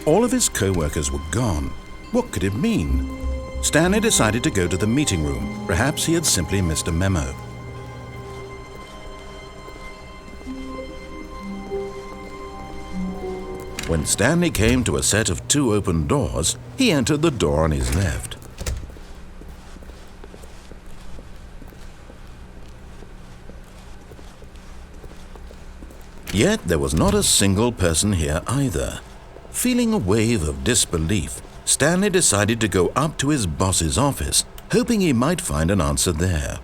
All of his co-workers were gone. What could it mean? Stanley decided to go to the meeting room. Perhaps he had simply missed a memo. When Stanley came to a set of 2 open doors, he entered the door on his left. Yet there was not a single person here either. Feeling a wave of disbelief, Stanley decided to go up to his boss's office, hoping he might find an answer there.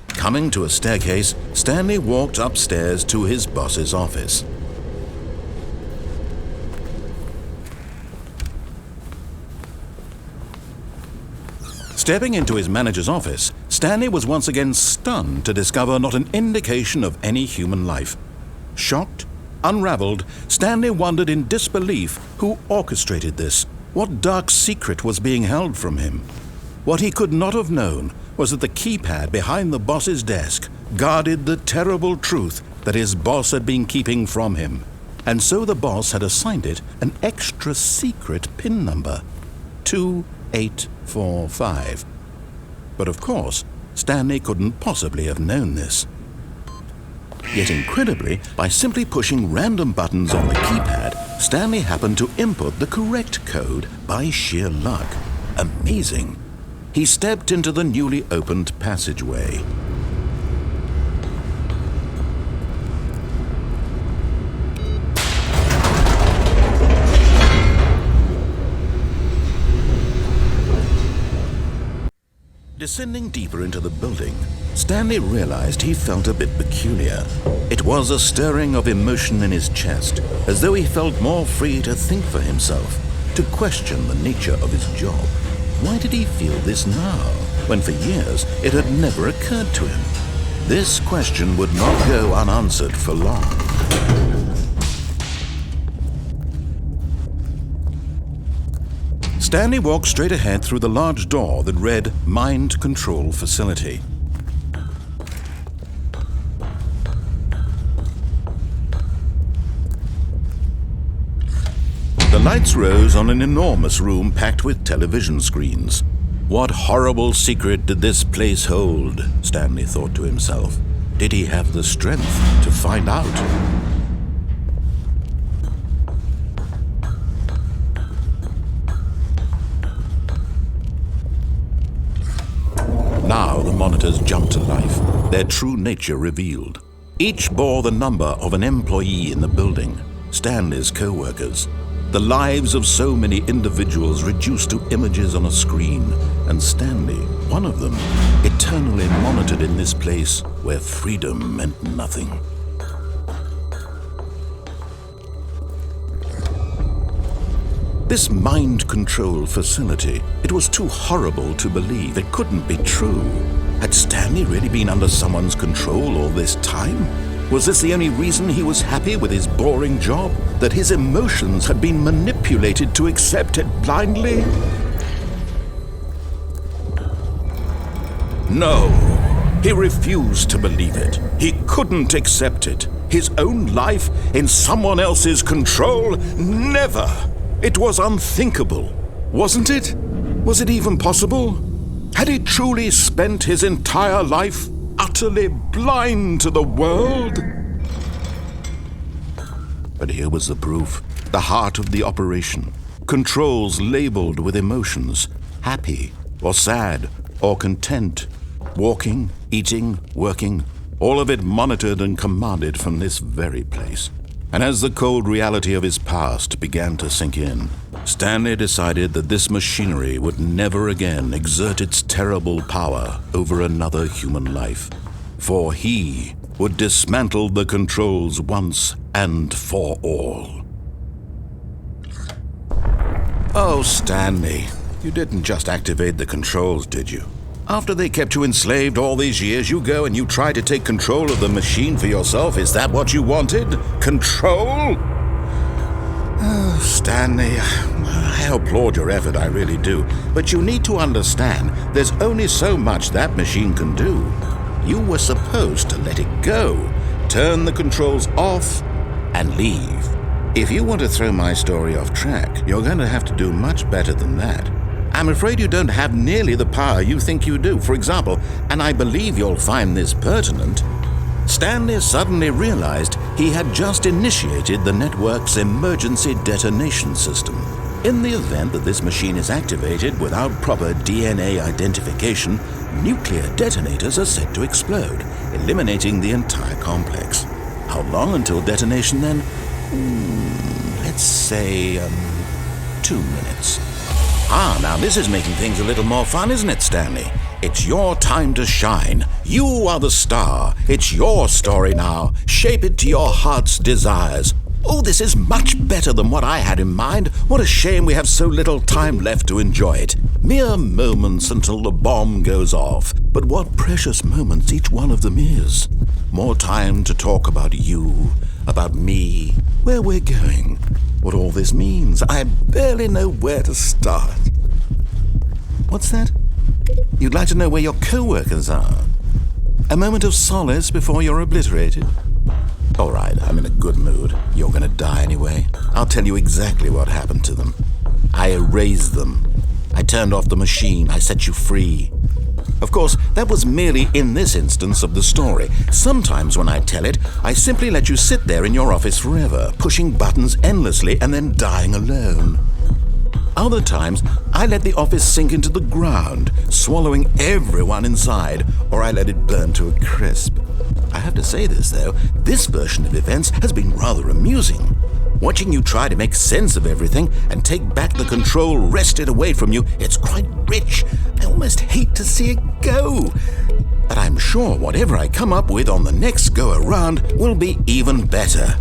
Coming to a staircase, Stanley walked upstairs to his boss's office. Stepping into his manager's office, Stanley was once again stunned to discover not an indication of any human life. Shocked, unraveled, Stanley wondered in disbelief who orchestrated this, what dark secret was being held from him. What he could not have known was that the keypad behind the boss's desk guarded the terrible truth that his boss had been keeping from him, and so the boss had assigned it an extra secret PIN number, 2845. But of course, Stanley couldn't possibly have known this. Yet incredibly, by simply pushing random buttons on the keypad, Stanley happened to input the correct code by sheer luck. Amazing. He stepped into the newly opened passageway. Descending deeper into the building, Stanley realized he felt a bit peculiar. It was a stirring of emotion in his chest, as though he felt more free to think for himself, to question the nature of his job. Why did he feel this now, when for years it had never occurred to him? This question would not go unanswered for long. Stanley walked straight ahead through the large door that read Mind Control Facility. The lights rose on an enormous room packed with television screens. What horrible secret did this place hold? Stanley thought to himself. Did he have the strength to find out? Now the monitors jumped to life, their true nature revealed. Each bore the number of an employee in the building, Stanley's co-workers. The lives of so many individuals reduced to images on a screen, and Stanley, one of them, eternally monitored in this place where freedom meant nothing. This mind control facility, it was too horrible to believe. It couldn't be true. Had Stanley really been under someone's control all this time? Was this the only reason he was happy with his boring job? That his emotions had been manipulated to accept it blindly? No, he refused to believe it. He couldn't accept it. His own life in someone else's control? Never! It was unthinkable, wasn't it? Was it even possible? Had he truly spent his entire life utterly blind to the world? But here was the proof, the heart of the operation. Controls labeled with emotions, happy or sad or content, walking, eating, working, all of it monitored and commanded from this very place. And as the cold reality of his past began to sink in, Stanley decided that this machinery would never again exert its terrible power over another human life, for he would dismantle the controls once and for all. Oh, Stanley, you didn't just activate the controls, did you? After they kept you enslaved all these years, you go and you try to take control of the machine for yourself. Is that what you wanted? Control? Oh, Stanley, I applaud your effort, I really do. But you need to understand, there's only so much that machine can do. You were supposed to let it go, turn the controls off, and leave. If you want to throw my story off track, you're going to have to do much better than that. I'm afraid you don't have nearly the power you think you do. For example, and I believe you'll find this pertinent, Stanley suddenly realized he had just initiated the network's emergency detonation system. In the event that this machine is activated without proper DNA identification, nuclear detonators are set to explode, eliminating the entire complex. How long until detonation then? Let's say 2 minutes. Now this is making things a little more fun, isn't it, Stanley? It's your time to shine. You are the star. It's your story now. Shape it to your heart's desires. Oh, this is much better than what I had in mind. What a shame we have so little time left to enjoy it. Mere moments until the bomb goes off. But what precious moments each one of them is. More time to talk about you, about me, where we're going, what all this means. I barely know where to start. What's that? You'd like to know where your co-workers are? A moment of solace before you're obliterated? All right, I'm in a good mood. You're going to die anyway. I'll tell you exactly what happened to them. I erased them. I turned off the machine. I set you free. Of course, that was merely in this instance of the story. Sometimes when I tell it, I simply let you sit there in your office forever, pushing buttons endlessly and then dying alone. Other times, I let the office sink into the ground, swallowing everyone inside, or I let it burn to a crisp. I have to say this, though, this version of events has been rather amusing. Watching you try to make sense of everything and take back the control wrested away from you, it's quite rich. I almost hate to see it go. But I'm sure whatever I come up with on the next go-around will be even better.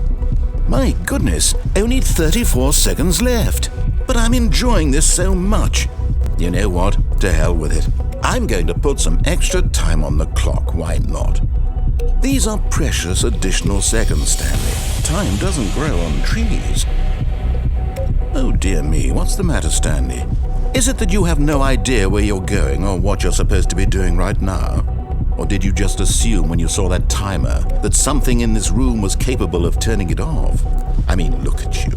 My goodness, only 34 seconds left. But I'm enjoying this so much. You know what? To hell with it. I'm going to put some extra time on the clock, why not? These are precious additional seconds, Stanley. Time doesn't grow on trees. Oh dear me, what's the matter, Stanley? Is it that you have no idea where you're going or what you're supposed to be doing right now? Or did you just assume when you saw that timer that something in this room was capable of turning it off? I mean, look at you.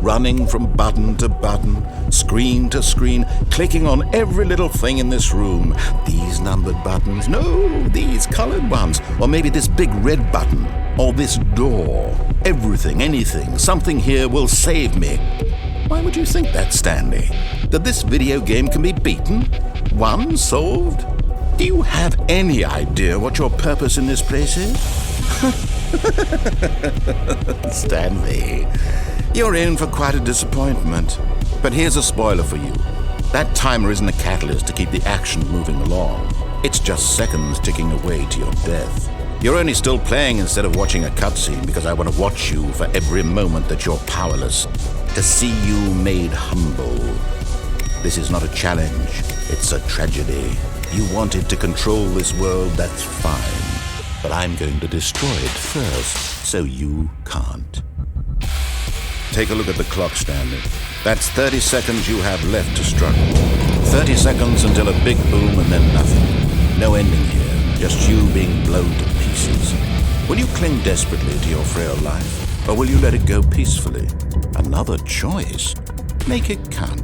Running from button to button, screen to screen, clicking on every little thing in this room. These numbered buttons, no, these colored ones, or maybe this big red button, or this door. Everything, anything, something here will save me. Why would you think that, Stanley? That this video game can be beaten? Won? Solved? Do you have any idea what your purpose in this place is? Stanley, you're in for quite a disappointment. But here's a spoiler for you. That timer isn't a catalyst to keep the action moving along. It's just seconds ticking away to your death. You're only still playing instead of watching a cutscene because I want to watch you for every moment that you're powerless. To see you made humble. This is not a challenge. It's a tragedy. You wanted to control this world, that's fine. But I'm going to destroy it first, so you can't. Take a look at the clock, Stanley. That's 30 seconds you have left to struggle. 30 seconds until a big boom and then nothing. No ending here, just you being blown to pieces. Will you cling desperately to your frail life, or will you let it go peacefully? Another choice. Make it count.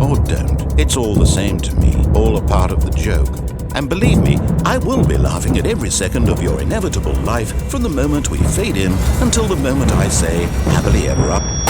Or don't. It's all the same to me, all a part of the joke. And believe me, I will be laughing at every second of your inevitable life from the moment we fade in until the moment I say, happily ever after.